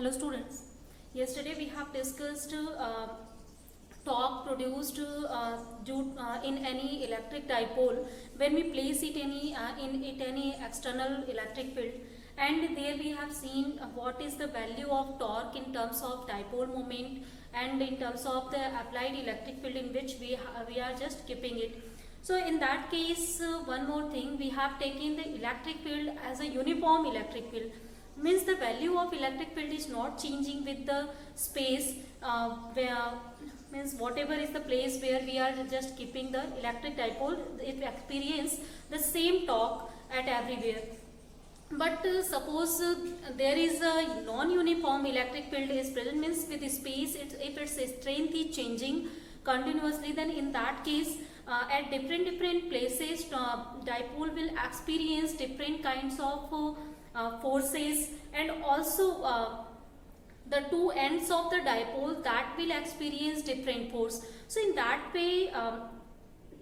Hello students. Yesterday we have discussed torque produced in any electric dipole when we place it in any external electric field, and there we have seen what is the value of torque in terms of dipole moment and in terms of the applied electric field in which we are just keeping it. So in that case, one more thing, we have taken the electric field as a uniform electric field. Means the value of electric field is not changing with the space, where means whatever is the place where we are just keeping the electric dipole, it experience the same torque at everywhere. But suppose there is a non-uniform electric field is present, means with the space, if its strength is changing continuously, then in that case at different places dipole will experience different kinds of forces, and also the two ends of the dipole that will experience different force. So in that way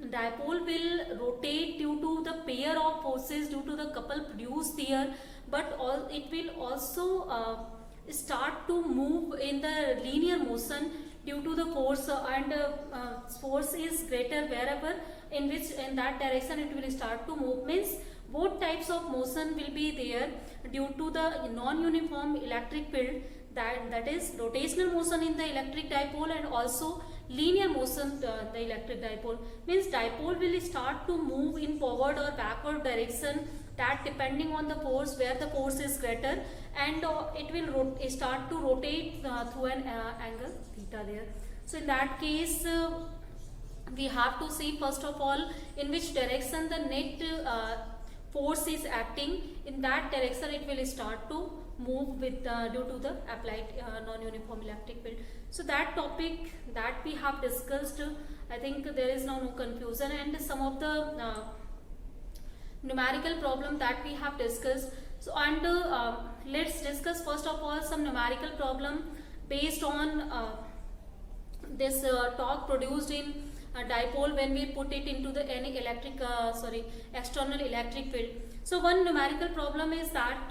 dipole will rotate due to the pair of forces due to the couple produced there, but it will also start to move in the linear motion due to the force, and force is greater wherever in that direction it will start to move. Means both types of motion will be there due to the non-uniform electric field, that is rotational motion in the electric dipole and also linear motion the electric dipole. Means dipole will start to move in forward or backward direction, that depending on the force, where the force is greater, and it will start to rotate through an angle theta there. So in that case we have to see first of all in which direction the net force is acting. In that direction it will start to move with due to the applied non-uniform electric field. So that topic that we have discussed, I think there is now no confusion, and some of the numerical problem that we have discussed. So and let's discuss first of all some numerical problem based on this torque produced in dipole when we put it into the any external electric field. So one numerical problem is that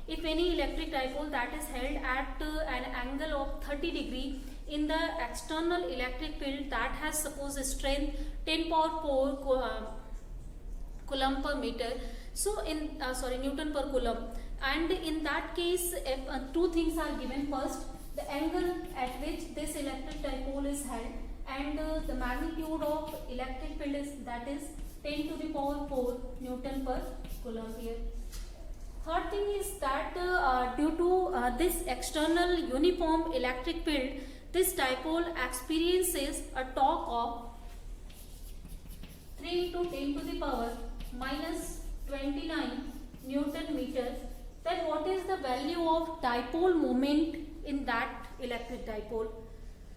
if any electric dipole that is held at an angle of 30 degree in the external electric field that has suppose a strength 10 power 4 coulomb per meter, so in Newton per coulomb, and in that case if, two things are given. First, the angle at which this electric dipole is held, and the magnitude of electric field is, that is 10 to the power 4 Newton per coulomb here. Third thing is that due to this external uniform electric field, this dipole experiences a torque of 3 into 10 to the power minus 29 Newton meter. Then what is the value of dipole moment in that electric dipole?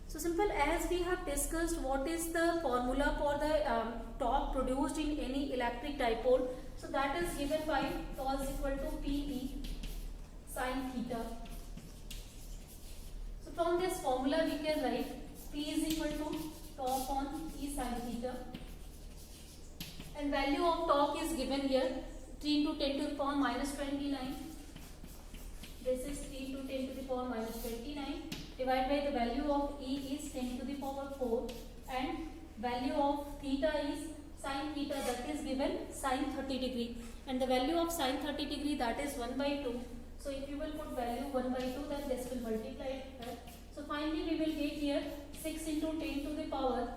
So simple, as we have discussed what is the formula for the torque produced in any electric dipole. So that is given by tau is equal to Pe sin theta. So from this formula we can write P is equal to tau upon E sin theta, and value of torque is given here 3 into 10 to the power minus 29. This is 3 into 10 to the power minus 29 divided by the value of E is 10 to the power 4, and value of theta is sin theta, that is given sin 30 degree, and the value of sin 30 degree, that is 1 by 2. So if you will put value 1 by 2, then this will multiply it. So finally we will get here 6 into 10 to the power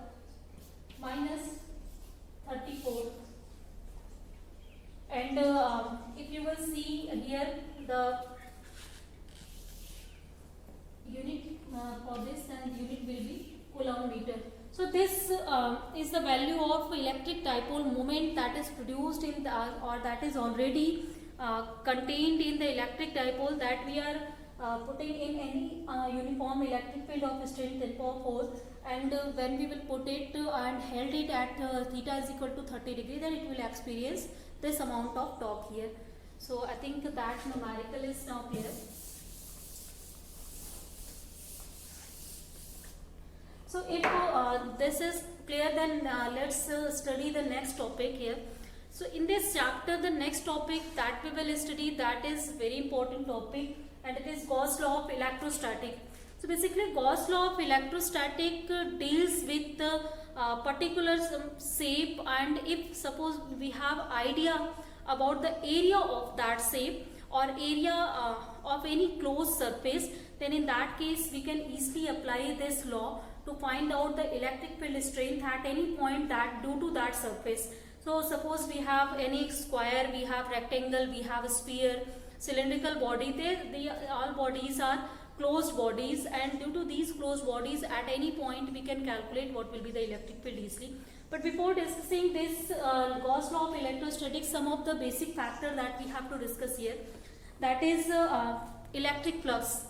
minus 34, and if you will see here the unit for this, then unit will be coulomb meter. So this is the value of electric dipole moment that is produced in the or that is already contained in the electric dipole that we are putting in any uniform electric field of strength 10 power 4, and when we will put it and held it at theta is equal to 30 degree, then it will experience this amount of torque here. So I think that numerical is now clear. So if this is clear, then let's study the next topic here. So in this chapter, the next topic that we will study, that is very important topic, and it is Gauss law of electrostatic. So basically Gauss law of electrostatic deals with particular shape, and if suppose we have idea about the area of that shape or area of any closed surface, then in that case we can easily apply this law to find out the electric field strength at any point that due to that surface. So suppose we have any square, we have rectangle, we have a sphere, cylindrical body, they all bodies are closed bodies, and due to these closed bodies at any point we can calculate what will be the electric field easily. But before discussing this Gauss law of electrostatics, some of the basic factor that we have to discuss here, that is electric flux.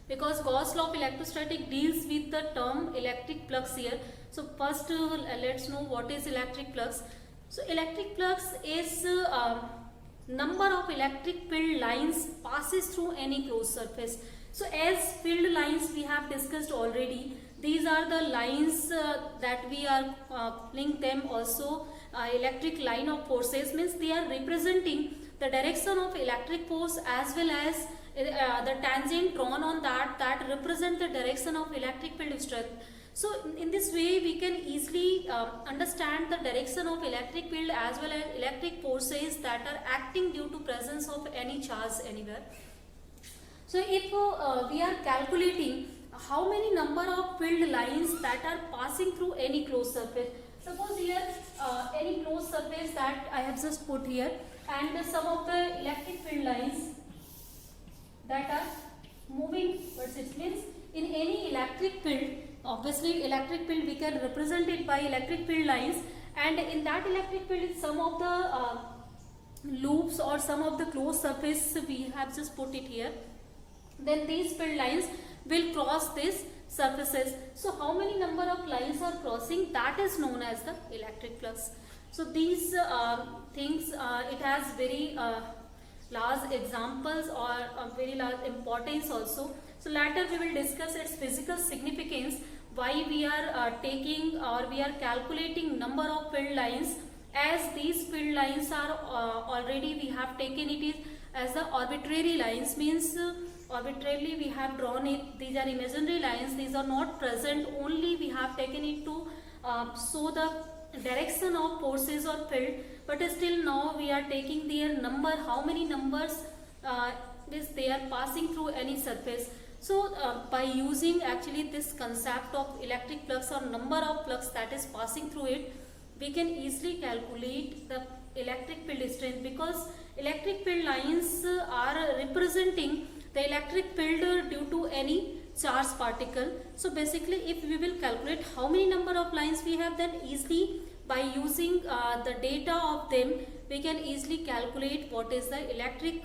Because Gauss law of electrostatic deals with the term electric flux here. So first let's know what is electric flux. So electric flux is number of electric field lines passes through any closed surface. So as field lines we have discussed already, these are the lines that we are calling them also electric line of forces, means they are representing the direction of electric force as well as the tangent drawn on that represent the direction of electric field strength. So in this way we can easily understand the direction of electric field as well as electric forces that are acting due to presence of any charge anywhere. So if we are calculating how many number of field lines that are passing through any closed surface, suppose here any closed surface that I have just put here, and some of the electric field lines that are moving, but it means in any electric field, obviously electric field we can represent it by electric field lines, and in that electric field some of the loops or some of the closed surface we have just put it here, then these field lines will cross these surfaces. So how many number of lines are crossing, that is known as the electric flux. So these things it has very large examples or very large importance also. So later we will discuss its physical significance, why we are taking or we are calculating number of field lines, as these field lines are already we have taken it is as the arbitrary lines, means arbitrarily we have drawn it, these are imaginary lines, these are not present, only we have taken it to show the direction of forces or field, but still now we are taking their number, how many numbers they are passing through any surface. So by using actually this concept of electric flux or number of flux that is passing through it, we can easily calculate the electric field strength, because electric field lines are representing the electric field due to any charged particle. So basically if we will calculate how many number of lines we have, then easily by using the data of them we can easily calculate what is the electric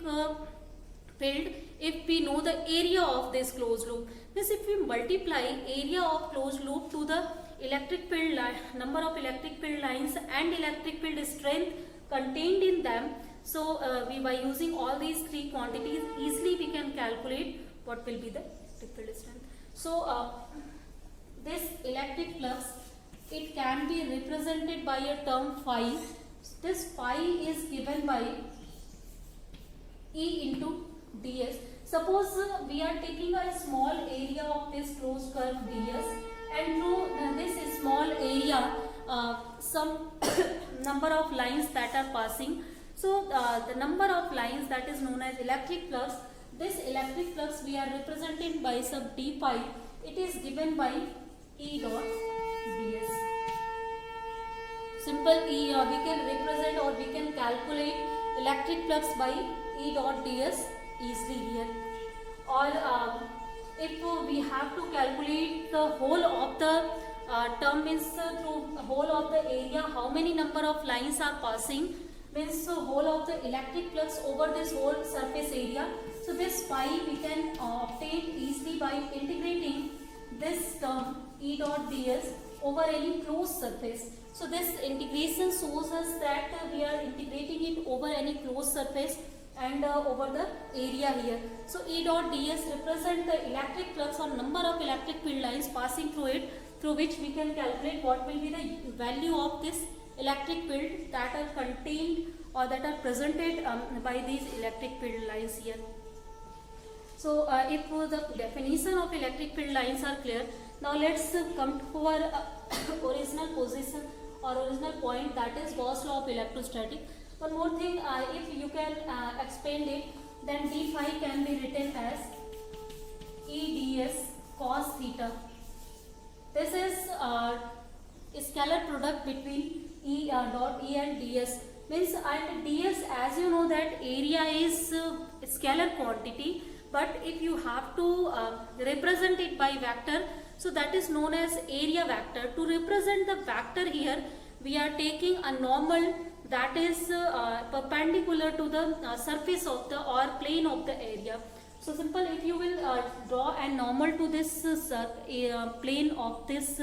field if we know the area of this closed loop. Means if we multiply area of closed loop to the electric field number of electric field lines and electric field strength contained in them, so we by using all these three quantities easily we can calculate what will be the electric field strength. So this electric flux, it can be represented by a term phi. This phi is given by E into ds. Suppose we are taking a small area of this closed curve ds, and through this small area some number of lines that are passing. So the number of lines that is known as electric flux. This electric flux we are represented by sub d phi. It is given by E dot ds. Simple E, we can represent or we can calculate electric flux by E dot ds easily here. Or if we have to calculate the whole of the term, means through whole of the area how many number of lines are passing, means whole of the electric flux over this whole surface area. So this phi we can obtain easily by integrating this term E dot ds over any closed surface. So this integration shows us that we are integrating it over any closed surface and over the area here. So E dot ds represent the electric flux or number of electric field lines passing through it, through which we can calculate what will be the value of this electric field that are contained or that are presented by these electric field lines here. So if the definition of electric field lines are clear, now let's come to our original position or original point, that is Gauss law of electrostatic. One more thing, if you can expand it, then d phi can be written as E ds cos theta. This is scalar product between E dot E and ds. Means, and ds, as you know that area is scalar quantity, but if you have to represent it by vector, so that is known as area vector. To represent the vector here, we are taking a normal that is perpendicular to the surface of the or plane of the area. So simple, if you will draw a normal to this plane of this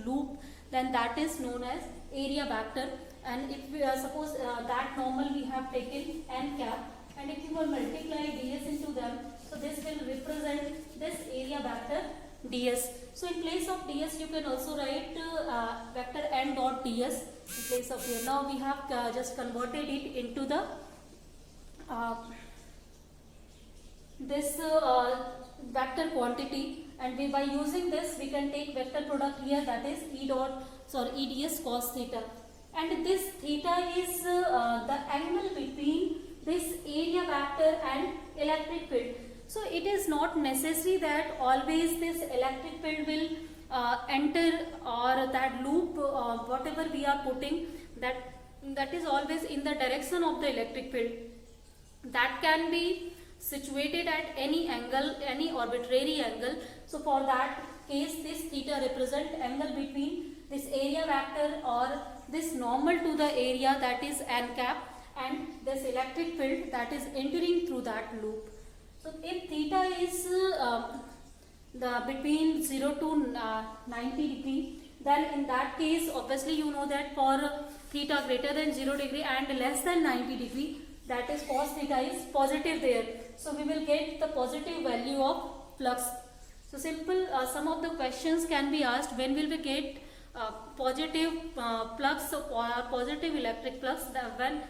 loop, then that is known as area vector. And if we suppose that normal we have taken n cap, and if you will multiply ds into them, so this will represent this area vector ds. So in place of ds you can also write vector n dot ds in place of here. Now we have just converted it into the this vector quantity, and by using this we can take vector product here, that is E ds cos theta, and this theta is the angle between this area vector and electric field. So it is not necessary that always this electric field will enter, or that loop whatever we are putting, that is always in the direction of the electric field. That can be situated at any angle, any arbitrary angle. So for that case, this theta represent angle between this area vector or this normal to the area, that is n cap, and this electric field that is entering through that loop. So if theta is the between 0 to 90 degree, then in that case obviously you know that for theta greater than 0 degree and less than 90 degree, that is cos theta is positive there. So we will get the positive value of flux. So simple, some of the questions can be asked, when will we get positive flux or positive electric flux, when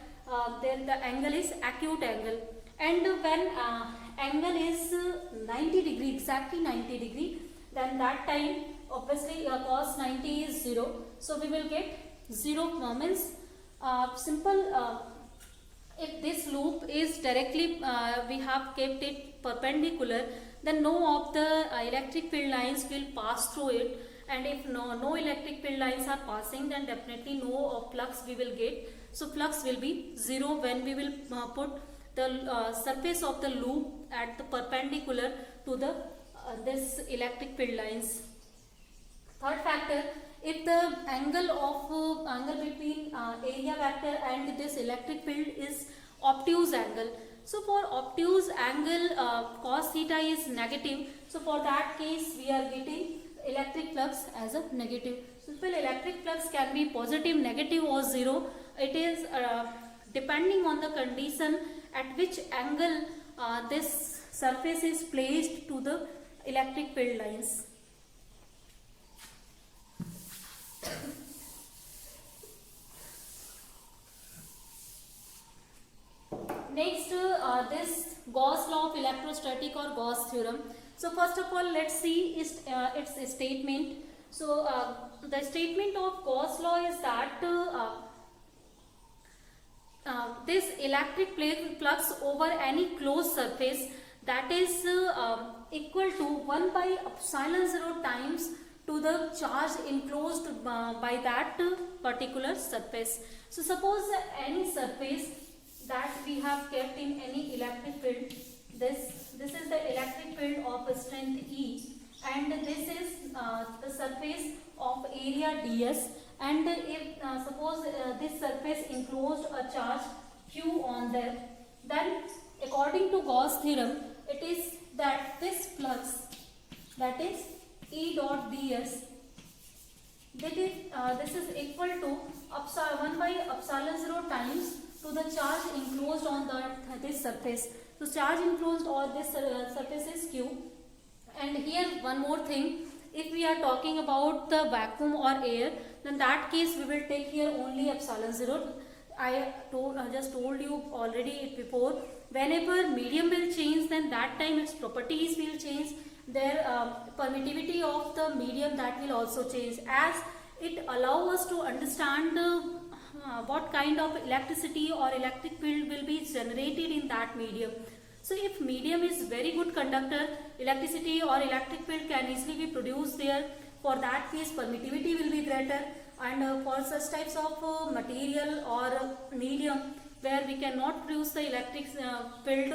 then the angle is acute angle, and when angle is 90 degree, exactly 90 degree, then that time obviously cos 90 is 0. So we will get 0 means simple, if this loop is directly we have kept it perpendicular, then no of the electric field lines will pass through it, and if no electric field lines are passing, then definitely no flux we will get. So flux will be 0 when we will put the surface of the loop at the perpendicular to the this electric field lines. Third factor, if the angle between area vector and this electric field is obtuse angle. So for obtuse angle cos theta is negative. So for that case we are getting electric flux as a negative. Simple, electric flux can be positive, negative or 0. It is depending on the condition at which angle this surface is placed to the electric field lines. Next, this Gauss law of electrostatic or Gauss theorem. So first of all, let's see its statement. So the statement of Gauss law is that this electric flux over any closed surface, that is equal to 1 by epsilon 0 times to the charge enclosed by that particular surface. So suppose any surface that we have kept in any electric field, this is the electric field of strength E, and this is the surface of area ds, and if suppose this surface enclosed a charge q on that, then according to Gauss theorem, it is that this flux, that is E dot ds, this is equal to 1 by epsilon 0 times to the charge enclosed on this surface. So charge enclosed on this surface is q. And here one more thing, if we are talking about the vacuum or air, then that case we will take here only epsilon 0. I just told you already before whenever medium will change, then that time its properties will change, their permittivity of the medium, that will also change, as it allows us to understand what kind of electricity or electric field will be generated in that medium. So if medium is very good conductor, electricity or electric field can easily be produced there. For that case, permittivity will be greater, and for such types of material or medium where we cannot produce the electric field,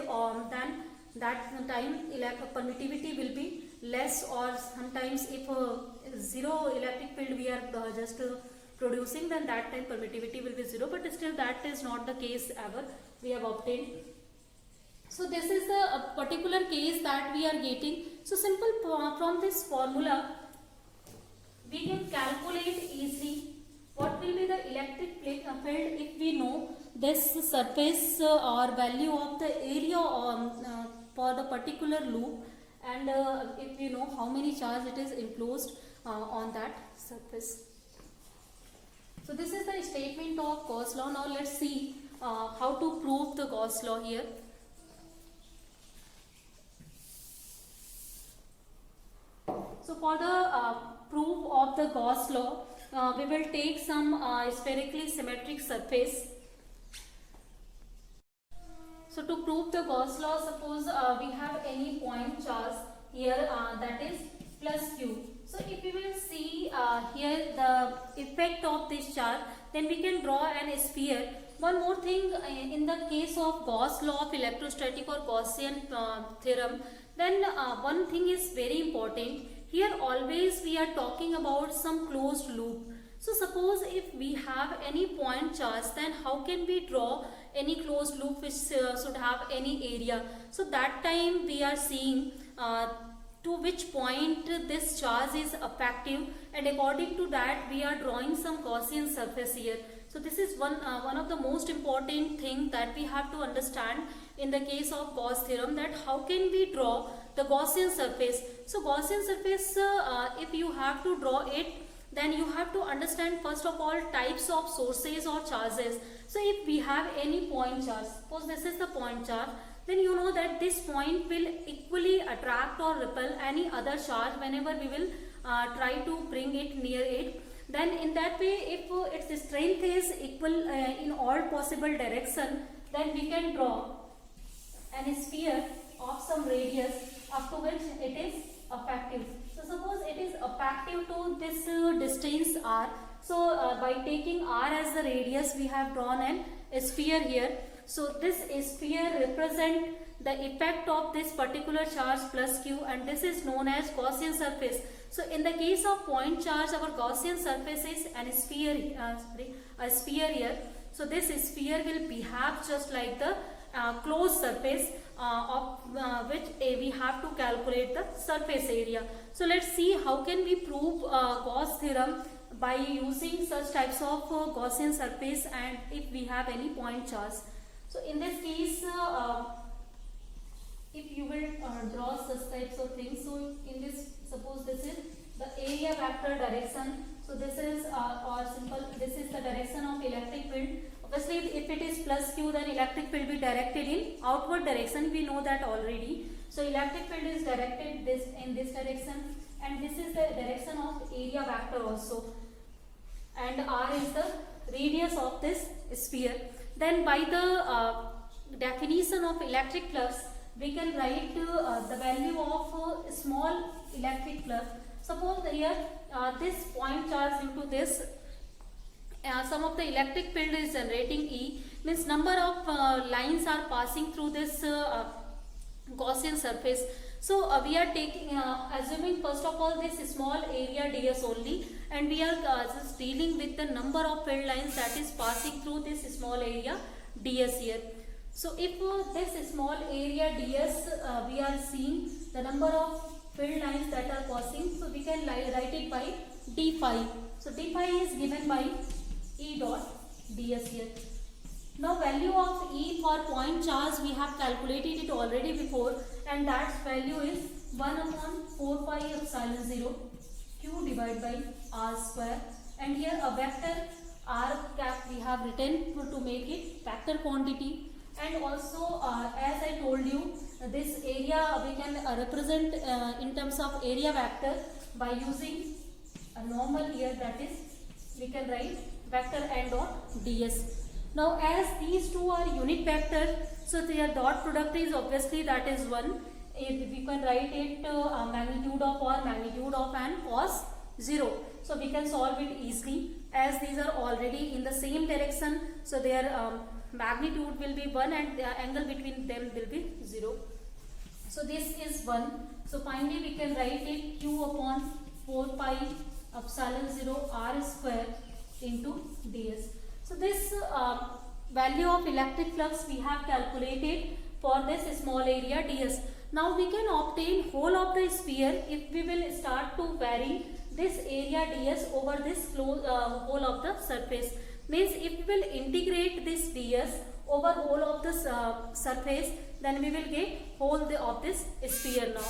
then that time permittivity will be less, or sometimes if zero electric field we are just producing, then that time permittivity will be zero, but still that is not the case ever we have obtained. So this is the particular case that we are getting. So simple from this formula we can calculate easily what will be the electric field if we know this surface or value of the area for the particular loop, and if we know how many charge it is enclosed on that surface. So this is the statement of Gauss law. Now let's see how to prove the Gauss law here. So for the proof of the Gauss law, we will take some spherically symmetric surface. So to prove the Gauss law, suppose we have any point charge here, that is plus q. So if we will see here the effect of this charge, then we can draw an sphere. One more thing, in the case of Gauss law of electrostatic or Gaussian theorem, then one thing is very important. Here always we are talking about some closed loop. So suppose if we have any point charge, then how can we draw any closed loop which should have any area? So that time we are seeing to which point this charge is effective, and according to that we are drawing some Gaussian surface here. So this is one of the most important thing that we have to understand in the case of Gauss theorem, that how can we draw the Gaussian surface. So Gaussian surface, if you have to draw it, then you have to understand first of all types of sources or charges. So if we have any point charge, suppose this is the point charge, then you know that this point will equally attract or repel any other charge whenever we will try to bring it near it. Then in that way, if its strength is equal in all possible direction, then we can draw an sphere of some radius up to which it is effective. So suppose it is effective to this distance r. So by taking r as the radius, we have drawn a sphere here. So this sphere represent the effect of this particular charge plus q, and this is known as Gaussian surface. So in the case of point charge, our Gaussian surface is a sphere here. So this sphere will behave just like the closed surface of which we have to calculate the surface area. So let's see how can we prove Gauss theorem by using such types of Gaussian surface, and if we have any point charge. So in this case, if you will draw such types of things, so in this, suppose this is the area vector direction. So this is or simple, this is the direction of electric field. Obviously if it is plus q, then electric field will be directed in outward direction, we know that already. So electric field is directed in this direction, and this is the direction of area vector also, and r is the radius of this sphere. Then by the definition of electric flux, we can write the value of small electric flux. Suppose here this point charge due to this some of the electric field is generating E, means number of lines are passing through this Gaussian surface. So we are taking assuming first of all this small area ds only, and we are just dealing with the number of field lines that is passing through this small area ds here. So if this small area ds we are seeing the number of field lines that are passing, so we can write it by d phi. So d phi is given by E dot ds here. Now value of E for point charge we have calculated it already before, and that value is 1 upon 4 pi epsilon 0 q divided by r square, and here a vector r cap we have written to make it vector quantity. And also as I told you, this area we can represent in terms of area vector by using a normal here, that is we can write vector n dot ds. Now as these two are unit vector, so their dot product is obviously that is 1. We can write it magnitude of or magnitude of and cos 0. So we can solve it easily as these are already in the same direction. So their magnitude will be 1 and the angle between them will be 0. So this is 1. So finally we can write it q upon 4 pi epsilon 0 r square into ds. So this value of electric flux we have calculated for this small area ds. Now we can obtain whole of the sphere if we will start to vary this area ds over this whole of the surface. Means if we will integrate this ds over whole of the surface, then we will get whole of this sphere now.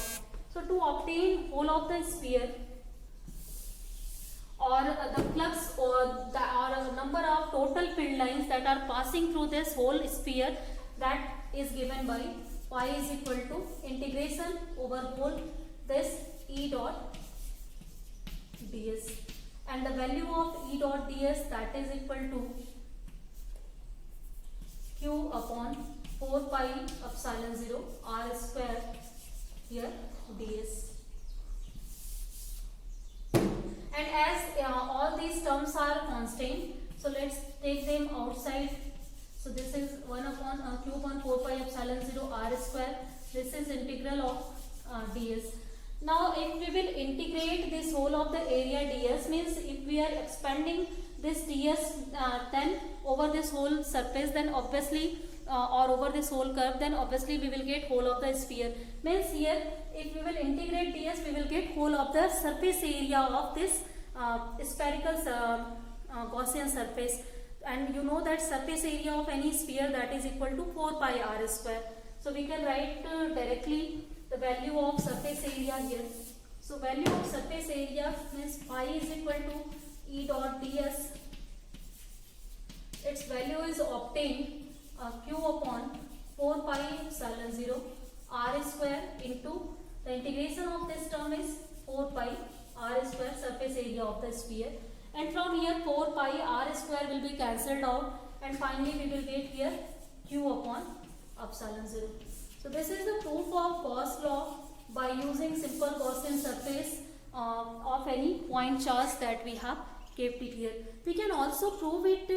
So to obtain whole of the sphere or the flux or the number of total field lines that are passing through this whole sphere, that is given by pi is equal to integration over whole this E dot ds, and the value of E dot ds, that is equal to q upon 4 pi epsilon 0 r square here ds. And as all these terms are constant, so let's take them outside. So this is 1 upon q upon 4 pi epsilon 0 r square. This is integral of ds. Now if we will integrate this whole of the area ds, means if we are expanding this ds then over this whole surface, then obviously or over this whole curve, then obviously we will get whole of the sphere. Means here if we will integrate ds, we will get whole of the surface area of this spherical Gaussian surface. And you know that surface area of any sphere, that is equal to 4 pi r square. So we can write directly the value of surface area here. So value of surface area means pi is equal to E dot ds. Its value is obtained q upon 4 pi epsilon 0 r square into the integration of this term is 4 pi r square surface area of the sphere. And from here 4 pi r square will be cancelled out, and finally we will get here q upon epsilon 0. So this is the proof of Gauss law by using simple Gaussian surface of any point charge that we have kept it here. We can also prove it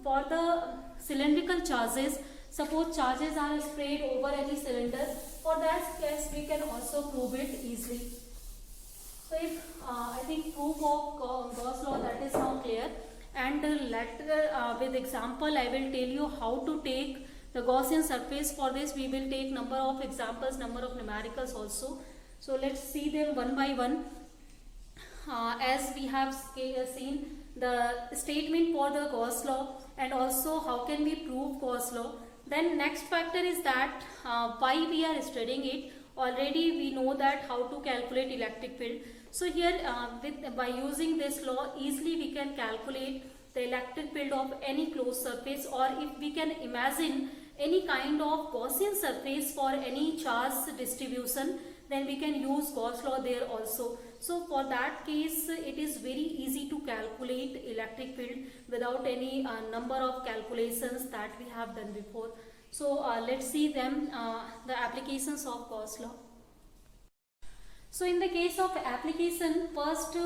for the cylindrical charges. Suppose charges are spread over any cylinder. For that case we can also prove it easily. So if I think proof of Gauss law, that is now clear, and with example I will tell you how to take the Gaussian surface. For this we will take number of examples, number of numericals also. So let's see them one by one. As we have seen the statement for the Gauss law and also how can we prove Gauss law. Then next factor is that why we are studying it. Already we know that how to calculate electric field. So here by using this law easily we can calculate the electric field of any closed surface, or if we can imagine any kind of Gaussian surface for any charge distribution, then we can use Gauss law there also. So for that case it is very easy to calculate electric field without any number of calculations that we have done before. So let's see them, the applications of Gauss law. So in the case of application, first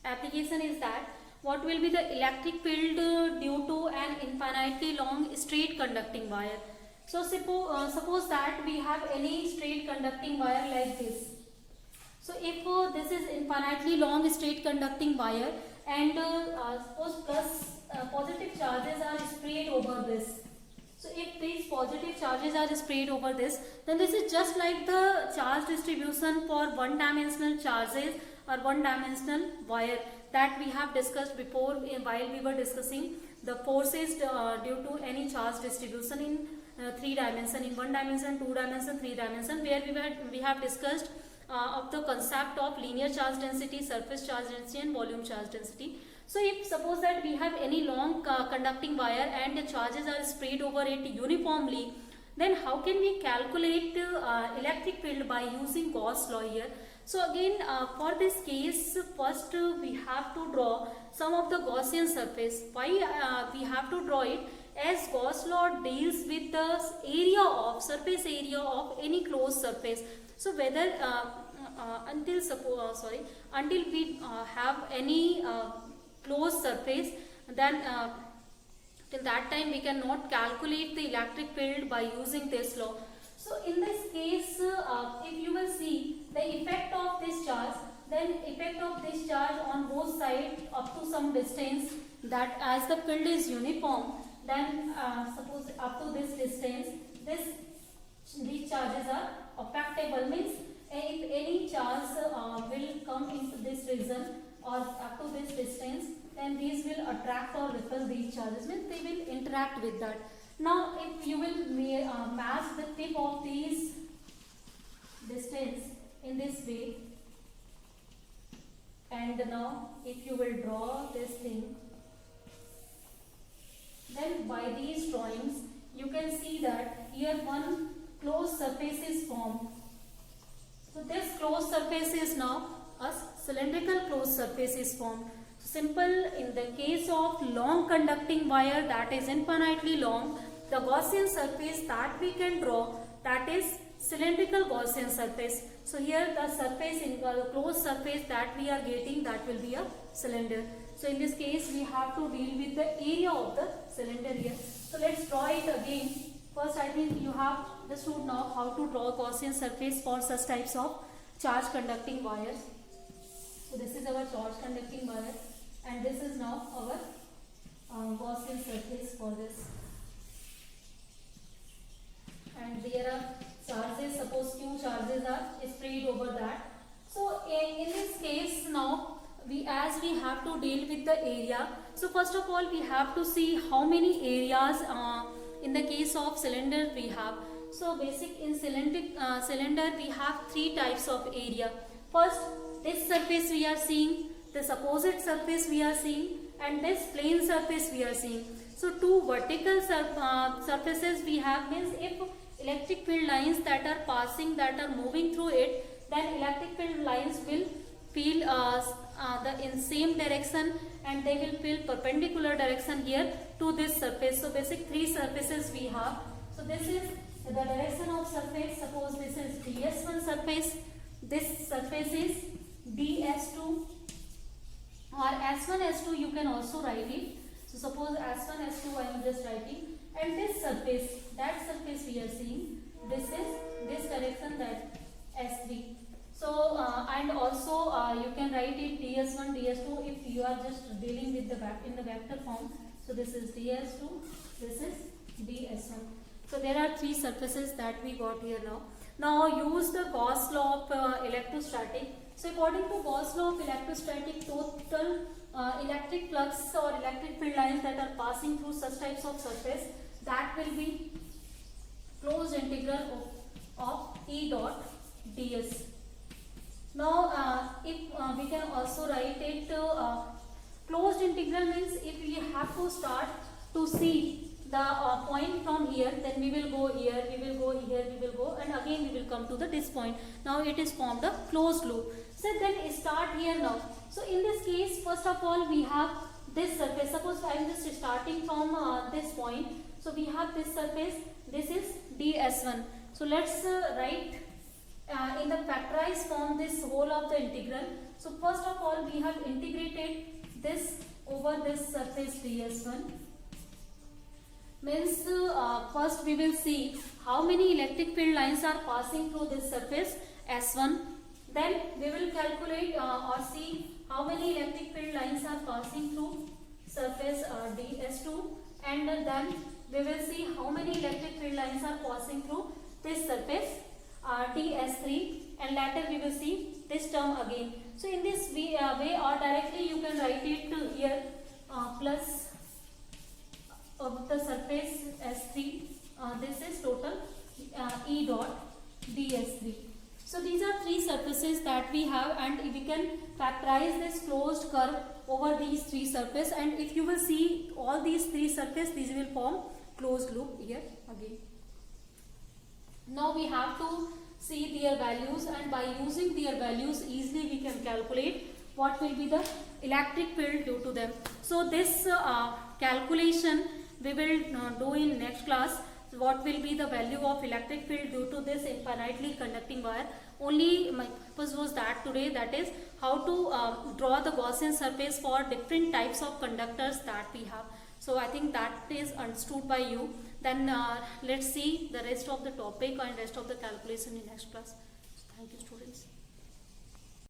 application is that what will be the electric field due to an infinitely long straight conducting wire. So suppose that we have any straight conducting wire like this. So if this is infinitely long straight conducting wire, and suppose positive charges are sprayed over this. So if these positive charges are sprayed over this, then this is just like the charge distribution for one-dimensional charges or one-dimensional wire that we have discussed before while we were discussing the forces due to any charge distribution in 3 dimension, in 1 dimension, 2 dimension, 3 dimension, where we have discussed of the concept of linear charge density, surface charge density and volume charge density. So if suppose that we have any long conducting wire and the charges are spread over it uniformly, then how can we calculate electric field by using Gauss law here? So again for this case, first we have to draw some of the Gaussian surface. Why we have to draw it? As Gauss law deals with the area of surface area of any closed surface. So whether until we have any closed surface, then till that time we cannot calculate the electric field by using this law. So in this case, if you will see the effect of this charge, then effect of this charge on both sides up to some distance, that as the field is uniform, then suppose up to this distance, these charges are operable, means if any charge will come into this region or up to this distance, then these will attract or repel these charges, means they will interact with that. Now if you will match the tip of these distance in this way, and now if you will draw this thing, then by these drawings you can see that here one closed surface is formed. So this closed surface is now a cylindrical closed surface is formed. Simple, in the case of long conducting wire that is infinitely long, the Gaussian surface that we can draw, that is cylindrical Gaussian surface. So here the surface, in the closed surface that we are getting, that will be a cylinder. So in this case we have to deal with the area of the cylinder here. So let's draw it again. First I think you have just to know how to draw Gaussian surface for such types of charge conducting wires. So this is our charge conducting wire, and this is now our Gaussian surface for this. And there are charges, suppose Q charges are spread over that. So in this case now, as we have to deal with the area, so first of all we have to see how many areas in the case of cylinder we have. So basic in cylinder we have three types of area. First, this surface we are seeing, this opposite surface we are seeing, and this plane surface we are seeing. So two vertical surfaces we have, means if electric field lines that are passing, that are moving through it, then electric field lines will feel in same direction, and they will feel perpendicular direction here to this surface. So basic three surfaces we have. So this is the direction of surface. Suppose this is DS1 surface, this surface is DS2 or S1 S2, you can also write it. So suppose S1 S2 I am just writing, and this surface, that surface we are seeing, this is this direction, that S3. So and also you can write it DS1 DS2 if you are just dealing with the in the vector form. So this is DS2, this is DS1. So there are three surfaces that we got here now. Now use the Gauss law of electrostatic. So according to Gauss law of electrostatic, total electric flux or electric field lines that are passing through such types of surface, that will be closed integral of E dot ds. Now if we can also write it closed integral, means if we have to start to see the point from here, then we will go here, we will go here, we will go, and again we will come to this point. Now it is formed a closed loop. So then start here now. So in this case, first of all we have this surface. Suppose I am just starting from this point. So we have this surface, this is ds1. So let's write in the factorized form this whole of the integral. So first of all we have integrated this over this surface ds1. Means first we will see how many electric field lines are passing through this surface S1. Then we will calculate or see how many electric field lines are passing through surface DS2, and then we will see how many electric field lines are passing through this surface DS3, and later we will see this term again. So in this way or directly you can write it here plus of the surface S3, this is total E dot ds3. So these are three surfaces that we have, and we can factorize this closed curve over these three surfaces, and if you will see all these three surfaces, these will form closed loop here again. Now we have to see their values, and by using their values easily we can calculate what will be the electric field due to them. So this calculation we will do in next class. What will be the value of electric field due to this infinitely conducting wire. Only my purpose was that today, that is how to draw the Gaussian surface for different types of conductors that we have. So I think that is understood by you. Then let's see the rest of the topic and rest of the calculation in next class. So thank you, students.